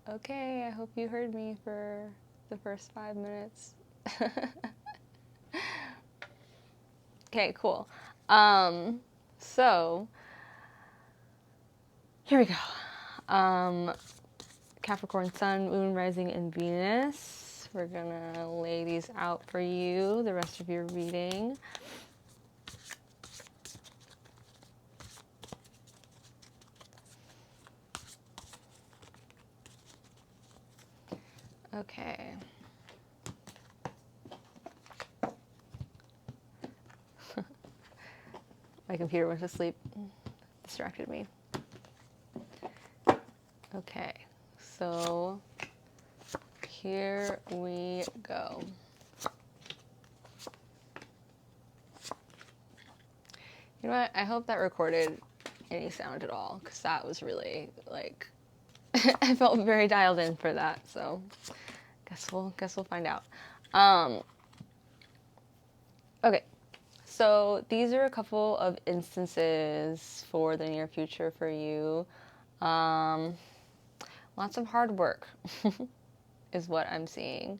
Okay, I hope you heard me for the first 5 minutes. Okay, cool. So here we go. Capricorn Sun, Moon, Rising, and Venus. We're gonna lay these out for you, the rest of your reading. Okay. My computer went to sleep, distracted me. Okay, so here we go. You know what? I hope that recorded any sound at all, because that was really like I felt very dialed in for that. So guess we'll find out. Okay, so these are a couple of instances for the near future for you. Lots of hard work is what I'm seeing.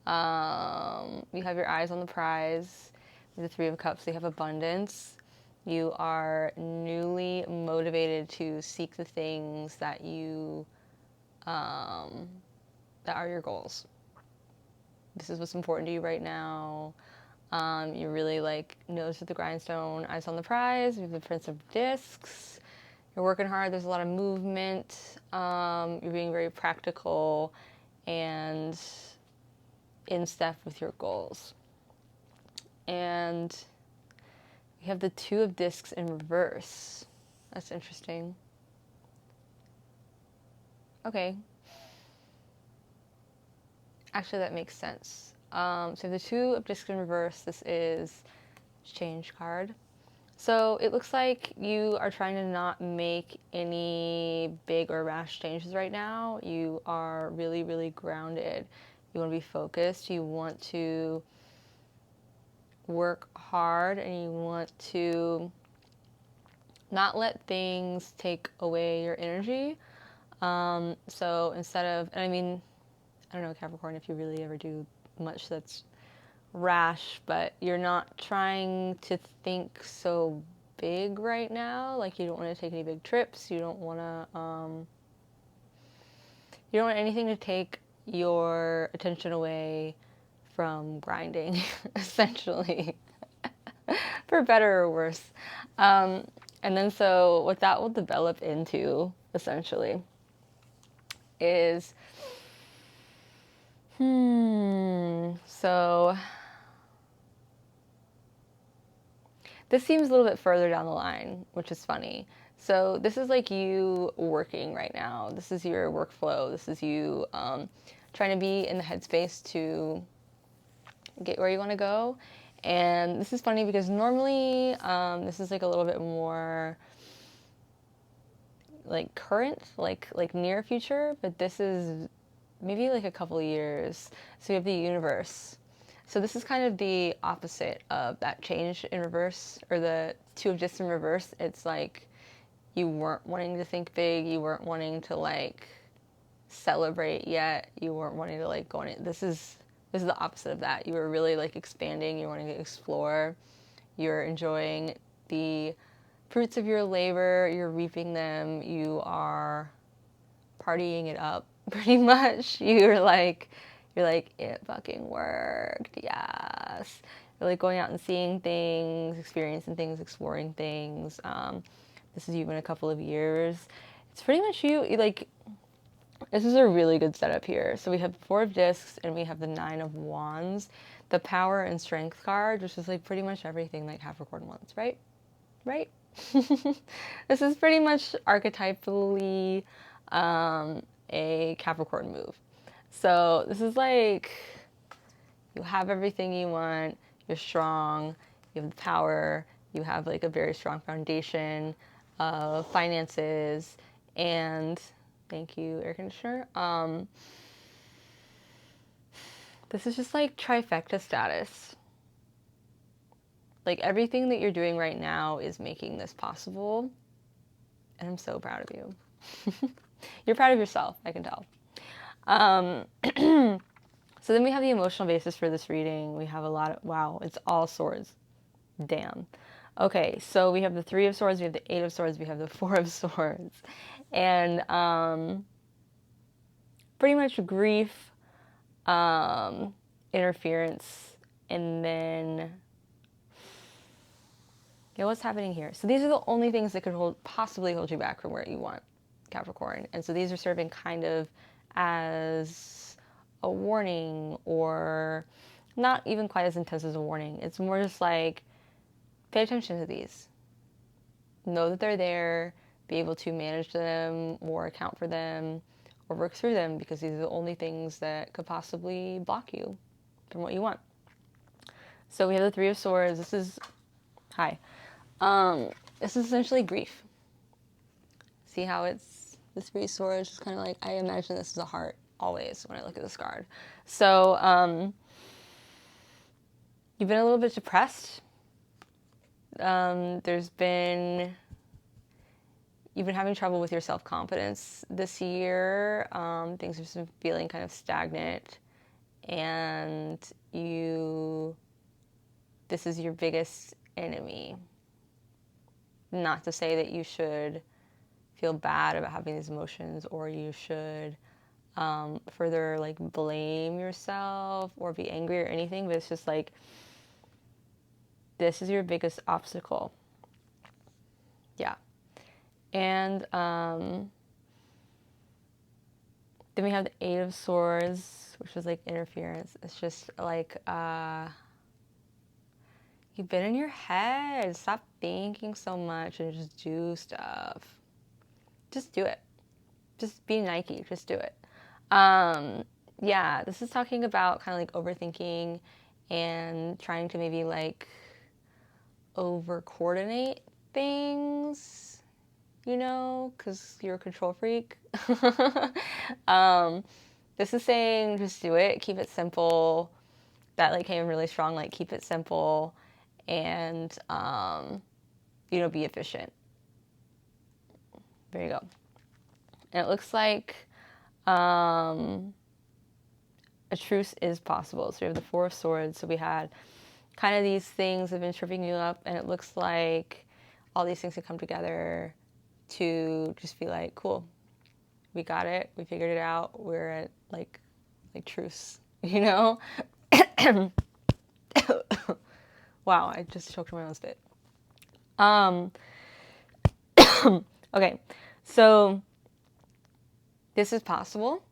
You have your eyes on the prize. The Three of Cups, they have abundance. You are newly motivated to seek the things that you that are your goals. This is what's important to you right now. You're really like nose to the grindstone, eyes on the prize. You have the Prince of Discs. You're working hard. There's a lot of movement. You're being very practical and in step with your goals. And we have the Two of Discs in reverse. That's interesting. Okay. Actually, that makes sense. So the Two of Discs in reverse, this is change card. So it looks like you are trying to not make any big or rash changes right now. You are really, really grounded. You want to be focused. You want to work hard and you want to not let things take away your energy. So instead of, and I mean, I don't know, Capricorn, if you really ever do much that's rash, but you're not trying to think so big right now. Like you don't want to take any big trips. You don't want to, you don't want anything to take your attention away from grinding, essentially, for better or worse. And then so what that will develop into, essentially, is, so this seems a little bit further down the line, which is funny. So this is like you working right now. This is your workflow. This is you trying to be in the headspace to get where you want to go. And this is funny because normally this is like a little bit more like current, like near future, but this is maybe like a couple of years. So we have the universe. So this is kind of the opposite of that change in reverse, or the Two of Discs in reverse. It's like you weren't wanting to think big, you weren't wanting to like celebrate yet, you weren't wanting to like go on it. This is the opposite of that. You were really like expanding, you're wanting to explore, you're enjoying the fruits of your labor, you're reaping them, you are partying it up pretty much. You're like, it fucking worked, yes. You're like going out and seeing things, experiencing things, exploring things. This is you in a couple of years. It's pretty much you like, this is a really good setup here. So we have the Four of Discs and we have the Nine of Wands, the Power and Strength card, which is like pretty much everything that Capricorn wants, right? Right? This is pretty much archetypally a Capricorn move. So this is like, you have everything you want, you're strong, you have the power, you have like a very strong foundation of finances, and thank you, air conditioner. This is just like trifecta status. Like everything that you're doing right now is making this possible, and I'm so proud of you. You're proud of yourself, I can tell. Um, so then we have the emotional basis for this reading. We have a lot of, wow, it's all swords. Damn. Okay, so we have the Three of Swords, we have the Eight of Swords, we have the Four of Swords. And pretty much grief, interference, and then yeah, what's happening here? So these are the only things that could possibly hold you back from where you want, Capricorn. And so these are serving kind of as a warning, or not even quite as intense as a warning. It's more just like, pay attention to these. Know that they're there, be able to manage them or account for them or work through them, because these are the only things that could possibly block you from what you want. So we have the Three of Swords. This is, hi. This is essentially grief. See how it's, the Three of Swords is kind of like, I imagine this is a heart always when I look at this card. So you've been a little bit depressed. There's been, you've been having trouble with your self-confidence this year. Things have been feeling kind of stagnant, and this is your biggest enemy. Not to say that you should feel bad about having these emotions, or you should further like blame yourself or be angry or anything, but it's just like, this is your biggest obstacle. Yeah. And then we have the Eight of Swords, which is like interference. It's just like, you've been in your head. Stop thinking so much and just do stuff. Just do it. Just be Nike. Just do it. Yeah, this is talking about kind of like overthinking and trying to maybe like over coordinate things, you know, because you're a control freak. This is saying just do it, keep it simple. That like came really strong, like keep it simple and, you know, be efficient. There you go. And it looks like a truce is possible. So we have the Four of Swords. So we had kind of these things have been tripping you up, and it looks like all these things have come together to just be like, cool, we got it, we figured it out, we're at like truce, you know? Wow, I just choked my own spit. Okay, so this is possible.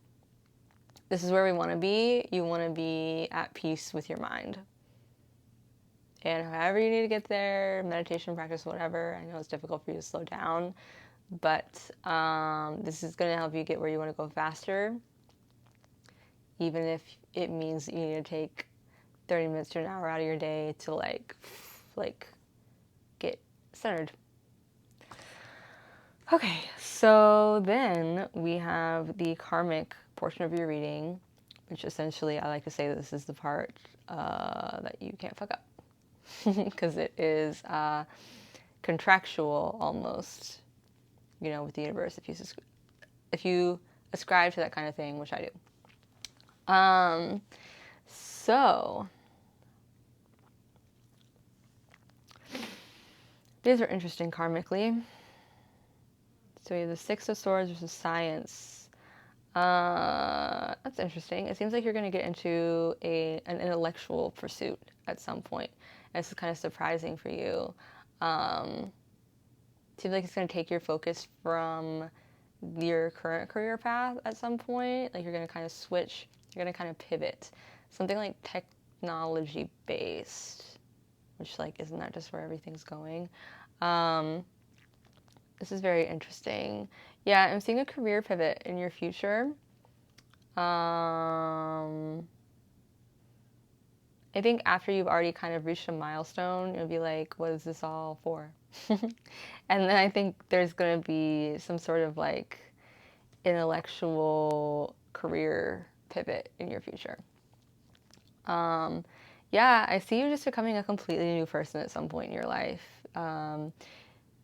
This is where we want to be. You want to be at peace with your mind. And however you need to get there, meditation practice, whatever. I know it's difficult for you to slow down, but this is going to help you get where you want to go faster, even if it means you need to take 30 minutes to an hour out of your day to like get centered. Okay, so then we have the karmic portion of your reading, which essentially I like to say that this is the part that you can't fuck up, because it is contractual almost, you know, with the universe, if you ascribe to that kind of thing, which I do. So these are interesting karmically. So we have the Six of Swords versus Science. That's interesting. It seems like you're going to get into an intellectual pursuit at some point. And this is kind of surprising for you. Seems like it's going to take your focus from your current career path at some point. Like you're going to kind of switch. You're going to kind of pivot. Something like technology based, which like, isn't that just where everything's going? This is very interesting. Yeah, I'm seeing a career pivot in your future. I think after you've already kind of reached a milestone, you'll be like, what is this all for? And then I think there's going to be some sort of like intellectual career pivot in your future. Yeah, I see you just becoming a completely new person at some point in your life.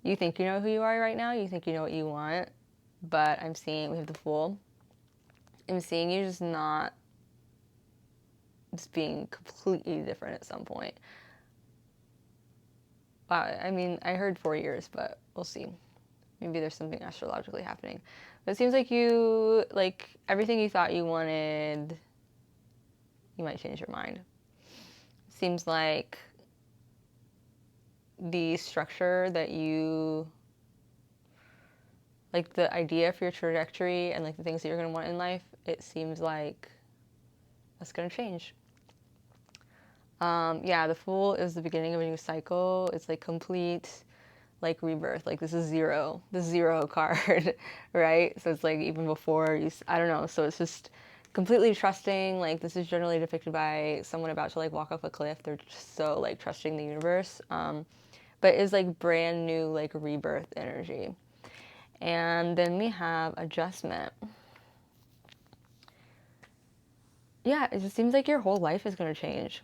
You think you know who you are right now. You think you know what you want. But I'm seeing we have the Fool. I'm seeing you just not, just being completely different at some point. Wow, I mean, I heard 4 years, but we'll see. Maybe there's something astrologically happening. But it seems like you, like, everything you thought you wanted, you might change your mind. Seems like the structure that you, like, the idea for your trajectory and, like, the things that you're going to want in life, it seems like that's going to change. Yeah, the Fool is the beginning of a new cycle. It's, like, complete, like, rebirth. Like, this is zero, the zero card, right? So it's, like, even before you, I don't know. So it's just completely trusting. Like, this is generally depicted by someone about to, like, walk off a cliff. They're just so, like, trusting the universe. But it's, like, brand new, like, rebirth energy. And then we have adjustment. Yeah, it just seems like your whole life is going to change.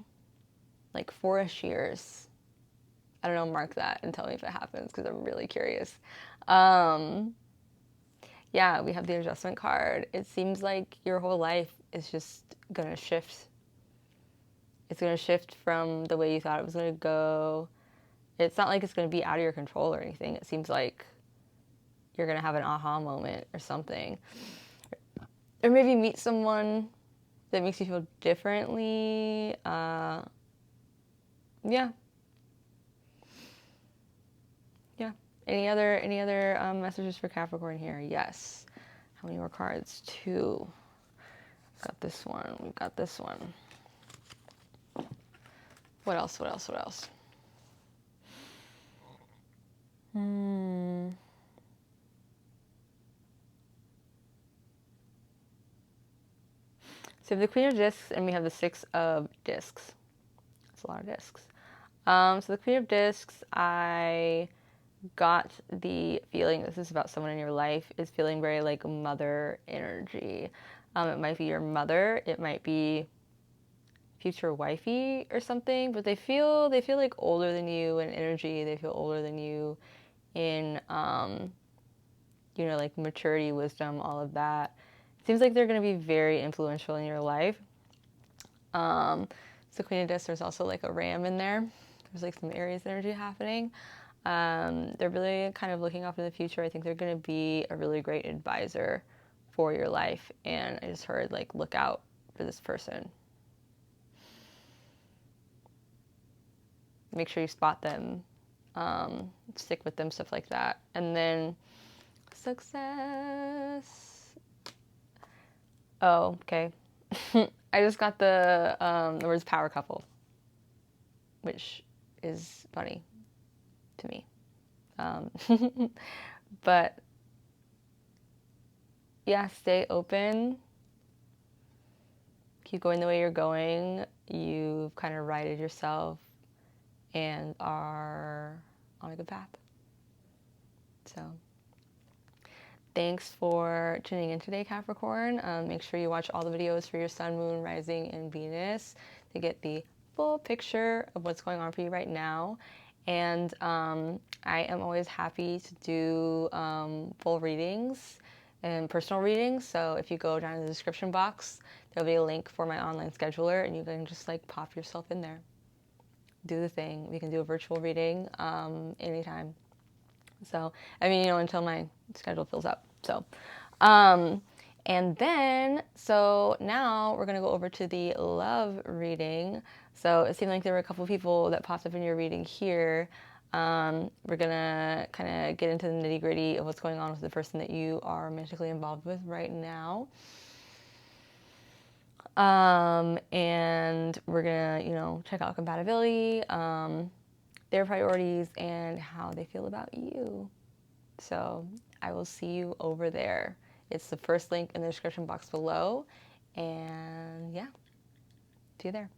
Like 4-ish years. I don't know, mark that and tell me if it happens because I'm really curious. Um, yeah, we have the adjustment card. It seems like your whole life is just going to shift. It's going to shift from the way you thought it was going to go. It's not like it's going to be out of your control or anything. It seems like you're going to have an aha moment or something. Or maybe meet someone that makes you feel differently. Yeah. Yeah. Any other messages for Capricorn here? Yes. How many more cards? 2. Got this one. We've got this one. What else? What else? What else? So we have the Queen of Discs and we have the Six of Discs. That's a lot of discs. So the Queen of Discs, I got the feeling this is about someone in your life, is feeling very like mother energy. It might be your mother, it might be future wifey or something, but they feel like older than you in energy. They feel older than you in like maturity, wisdom, all of that. It seems like they're going to be very influential in your life. So Queen of Discs, there's also like a ram in there. There's like some Aries energy happening. They're really kind of looking off in the future. I think they're going to be a really great advisor for your life. And I just heard like, look out for this person. Make sure you spot them, stick with them, stuff like that. And then success. Oh, okay. I just got the words power couple, which is funny to me. But yeah, stay open. Keep going the way you're going. You've kind of righted yourself and are on a good path. So thanks for tuning in today, Capricorn. Make sure you watch all the videos for your sun, moon, rising, and Venus to get the full picture of what's going on for you right now. And I am always happy to do full readings and personal readings. So if you go down in the description box, there'll be a link for my online scheduler, and you can just like pop yourself in there. Do the thing. We can do a virtual reading anytime. So, I mean, until my schedule fills up. So, and then, so now we're going to go over to the love reading. So it seemed like there were a couple people that popped up in your reading here. We're going to kind of get into the nitty gritty of what's going on with the person that you are romantically involved with right now. And we're going to, check out compatibility, their priorities, and how they feel about you. So I will see you over there. It's the first link in the description box below. And yeah, see you there.